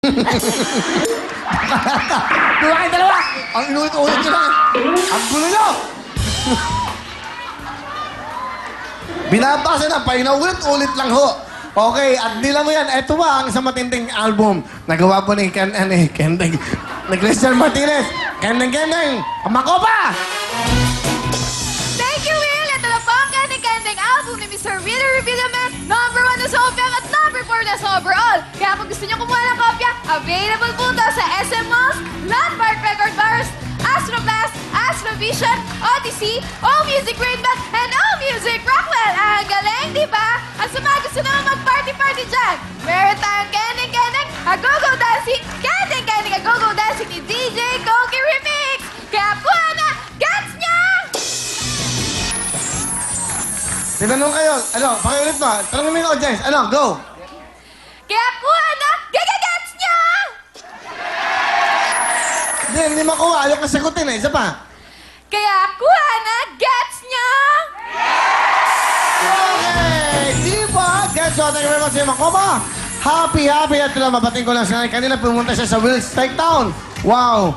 Dua kayong dalawa! Ang inulit-ulit nyo lang. Ang gulo nyo! Binabasa na, paulit-ulit lang ho. Okay, at nila mo yan. Ito ba ang sa matinding album? Nagawa po ni Kendeng. Ni Christian Martinez. Kendeng! Kamako pa! Thank you, Will! Ito na po ang Kendeng album ni Mr. Willie Revillamen. Number 1 na sa OPM at number 4 na sa overall. Kaya kung gusto niyo kumuha ng kopya, available po ito sa SM Malls, Landmark Record Bars, Astroblast, Astrovision, Odyssey, All-Music Rainbow, and All-Music Rockwell. Ang galing, di ba? At sa mga gusto naman mag-party-party dyan, meron tayong Kendeng, A-Go-Go Dancing, Kendeng, A-Go-Go Dancing ni DJ Koki Remix. Kaya kuha na, gets niya! Tinanong kayo. Ano, pakiulit mo. Tanongin mo yung audience. Ano, go! Kaya kuha na, gets niya! Hindi makuha. Ayaw ka sagutin eh. Isa pa. Kaya kuha na, gets niya! Okay! Di ba? Guess what? Thank you very much sa Makoma. Happy. At mabating ko lang sa kanila. Pumunta siya sa Will's Takedown. Wow!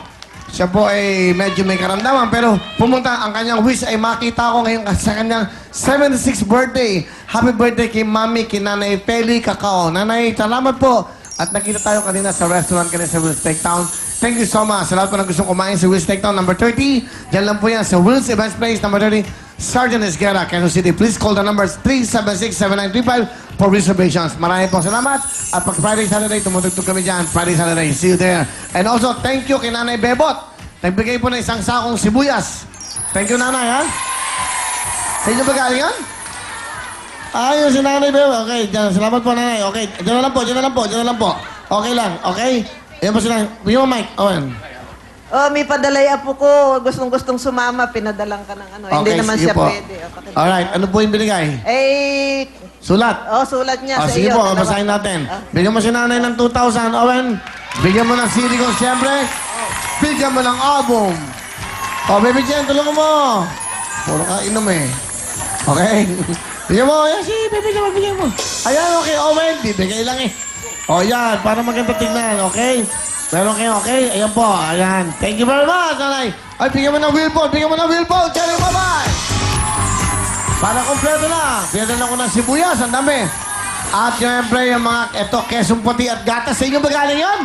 Siya po ay medyo may karamdaman, pero pumunta, ang kanyang wish ay makita ko ngayon sa kanyang 76th birthday. Happy birthday kay Mami, kay Nanay Peli Cacao. Nanay, salamat po. At nakita tayo kanina sa restaurant kanina sa Will's Takedown. Thank you so much. Sa lahat po na gustong kumain sa Will's Takedown, number 30. Diyan lang po yan sa Will's Events Place, number 30. Sergeant Esguerra, Quezon City. Please call the numbers 376-7935 for reservations. Maraming po salamat. At pag Friday, Saturday, tumutugtog kami dyan. Friday, Saturday. See you there. And also, thank you kay Nanay Bebot. Nagbigay po ng isang sakong sibuyas. Thank you, Nanay, ha? Sa inyo ba galing yan? Ayun, si Nanay Bebot. Okay, dyan. Salamat po, Nanay. Okay, dyan na lang po. Okay lang, okay? Ayan po sila. Bigyan mo, Mike. Owen. Oh, may padalay apo ko. Gustong-gustong sumama, pinadalang ka ng ano. Hindi naman sige siya po. pwede. Alright, ano po yung binigay? Eh, Sulat. sulat niya sa Sige iyo. po, Dalawa. basahin natin. Bigyan mo si Nanay ng 2,000, Owen. Bigyan mo ng CD ko, siyempre. Bigyan mo ng album. O, Baby Jen, tulungan mo. Puro ka inom eh. Okay? Bigyan mo. Ayan, si Baby Jen, bigyan mo. Ayan, okay, Owen. Bibigay lang eh. O, yan, para maganda tignan, okay? Meron kayo, okay? Ayan po, ayan. Thank you very much, Nanay. Ay, bigyan mo ng wheelball. Cherry, bye-bye. Para kompleto na. Bigyan na ko ng sibuyas, ang dami. At siyempre, yung mga, eto, kesong puti at gatas. Sa inyo ba galing yun?